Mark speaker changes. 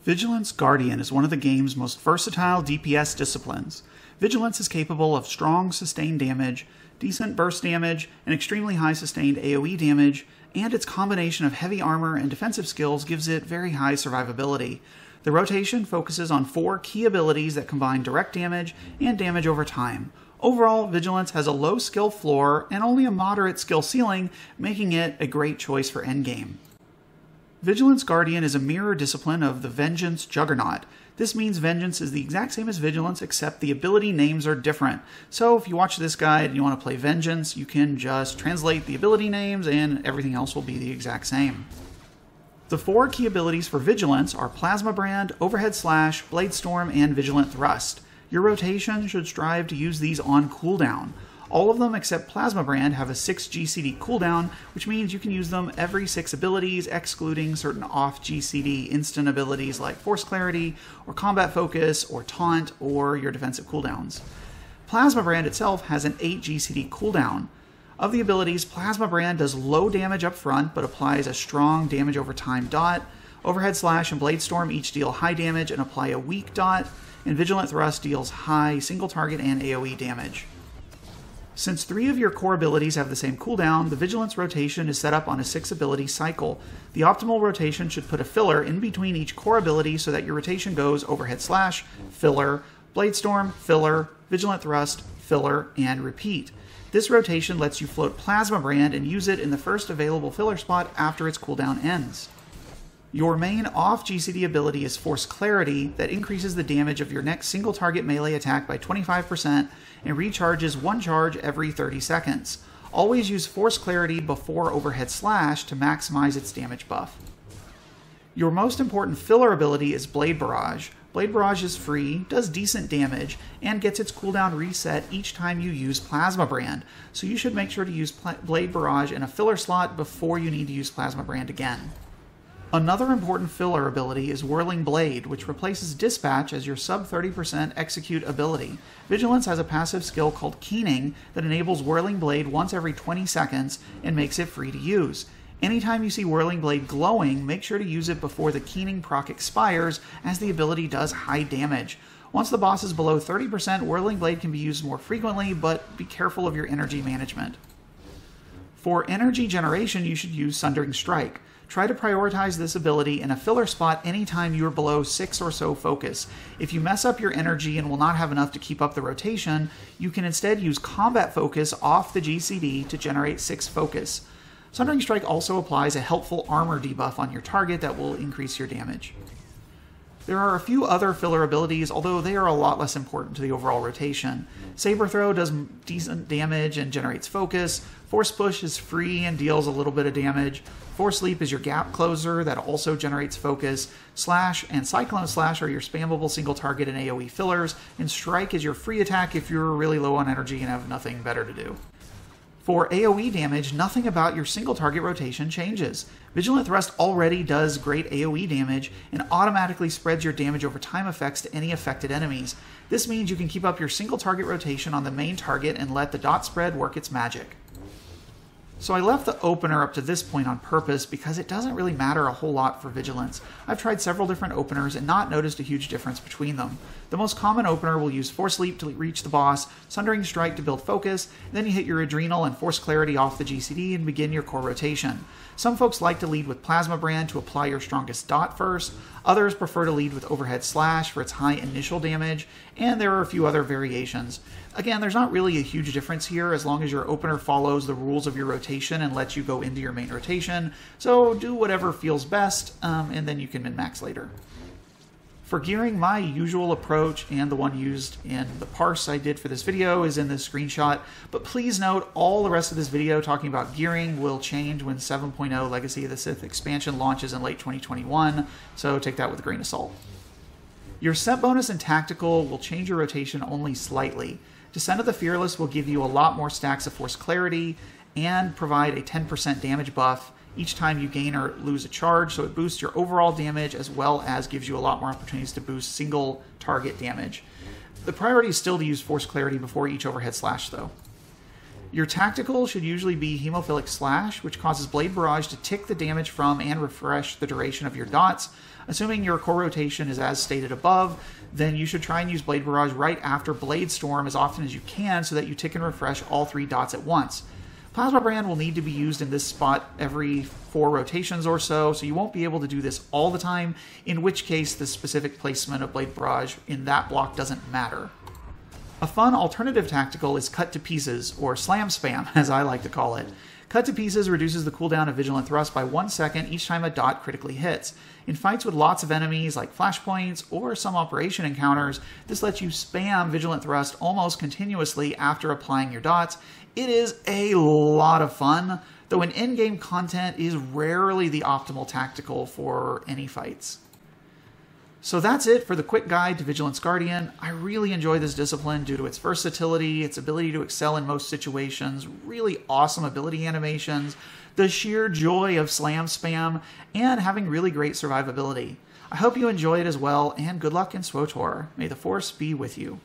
Speaker 1: Vigilance Guardian is one of the game's most versatile DPS disciplines. Vigilance is capable of strong sustained damage, decent burst damage, and extremely high sustained AoE damage, and its combination of heavy armor and defensive skills gives it very high survivability. The rotation focuses on 4 key abilities that combine direct damage and damage over time. Overall, Vigilance has a low skill floor and only a moderate skill ceiling, making it a great choice for endgame. Vigilance Guardian is a mirror discipline of the Vengeance Juggernaut. This means Vengeance is the exact same as Vigilance, except the ability names are different. So if you watch this guide and you want to play Vengeance, you can just translate the ability names and everything else will be the exact same. The 4 key abilities for Vigilance are Plasma Brand, Overhead Slash, Blade Storm, and Vigilant Thrust. Your rotation should strive to use these on cooldown. All of them except Plasma Brand have a 6 GCD cooldown, which means you can use them every 6 abilities, excluding certain off GCD instant abilities like Force Clarity, or Combat Focus, or Taunt, or your defensive cooldowns. Plasma Brand itself has an 8 GCD cooldown. Of the abilities, Plasma Brand does low damage up front, but applies a strong damage over time dot. Overhead Slash and Blade Storm each deal high damage and apply a weak dot, and Vigilant Thrust deals high single target and AoE damage. Since 3 of your core abilities have the same cooldown, the Vigilance rotation is set up on a 6 ability cycle. The optimal rotation should put a filler in between each core ability so that your rotation goes Overhead Slash, filler, Blade Storm, filler, Vigilant Thrust, filler, and repeat. This rotation lets you float Plasma Brand and use it in the first available filler spot after its cooldown ends. Your main off GCD ability is Force Clarity that increases the damage of your next single target melee attack by 25% and recharges 1 charge every 30 seconds. Always use Force Clarity before Overhead Slash to maximize its damage buff. Your most important filler ability is Blade Barrage. Blade Barrage is free, does decent damage, and gets its cooldown reset each time you use Plasma Brand, so you should make sure to use Blade Barrage in a filler slot before you need to use Plasma Brand again. Another important filler ability is Whirling Blade, which replaces Dispatch as your sub 30% execute ability. Vigilance has a passive skill called Keening that enables Whirling Blade once every 20 seconds and makes it free to use. Anytime you see Whirling Blade glowing, make sure to use it before the Keening proc expires, as the ability does high damage. Once the boss is below 30%, Whirling Blade can be used more frequently, but be careful of your energy management. For energy generation, you should use Sundering Strike. Try to prioritize this ability in a filler spot anytime you are below 6 or so focus. If you mess up your energy and will not have enough to keep up the rotation, you can instead use Combat Focus off the GCD to generate 6 focus. Sundering Strike also applies a helpful armor debuff on your target that will increase your damage. There are a few other filler abilities, although they are a lot less important to the overall rotation. Saber Throw does decent damage and generates focus. Force Push is free and deals a little bit of damage. Force Leap is your gap closer that also generates focus. Slash and Cyclone Slash are your spammable single target and AoE fillers, and Strike is your free attack if you're really low on energy and have nothing better to do. For AoE damage, nothing about your single target rotation changes. Vigilant Thrust already does great AoE damage and automatically spreads your damage over time effects to any affected enemies. This means you can keep up your single target rotation on the main target and let the dot spread work its magic. So I left the opener up to this point on purpose because it doesn't really matter a whole lot for Vigilance. I've tried several different openers and not noticed a huge difference between them. The most common opener will use Force Leap to reach the boss, Sundering Strike to build focus, then you hit your Adrenal and Force Clarity off the GCD and begin your core rotation. Some folks like to lead with Plasma Brand to apply your strongest dot first, others prefer to lead with Overhead Slash for its high initial damage, and there are a few other variations. Again, there's not really a huge difference here as long as your opener follows the rules of your rotation and lets you go into your main rotation, so do whatever feels best, and then you can min-max later. For gearing, my usual approach and the one used in the parse I did for this video is in this screenshot, but please note all the rest of this video talking about gearing will change when 7.0 Legacy of the Sith expansion launches in late 2021, so take that with a grain of salt. Your set bonus and tactical will change your rotation only slightly. Descent of the Fearless will give you a lot more stacks of Force Clarity and provide a 10% damage buff each time you gain or lose a charge, so it boosts your overall damage as well as gives you a lot more opportunities to boost single target damage. The priority is still to use Force Clarity before each Overhead Slash though. Your tactical should usually be Hemophilic Slash, which causes Blade Barrage to tick the damage from and refresh the duration of your dots. Assuming your core rotation is as stated above, then you should try and use Blade Barrage right after Blade Storm as often as you can so that you tick and refresh all 3 dots at once. Plasma Brand will need to be used in this spot every 4 rotations or so you won't be able to do this all the time, in which case the specific placement of Blade Barrage in that block doesn't matter. A fun alternative tactical is Cut to Pieces, or Slam Spam, as I like to call it. Cut to Pieces reduces the cooldown of Vigilant Thrust by 1 second each time a dot critically hits. In fights with lots of enemies, like flashpoints or some operation encounters, this lets you spam Vigilant Thrust almost continuously after applying your dots. It is a lot of fun, though in-game content is rarely the optimal tactical for any fights. So that's it for the quick guide to Vigilance Guardian. I really enjoy this discipline due to its versatility, its ability to excel in most situations, really awesome ability animations, the sheer joy of slam spam, and having really great survivability. I hope you enjoy it as well, and good luck in SWTOR. May the Force be with you.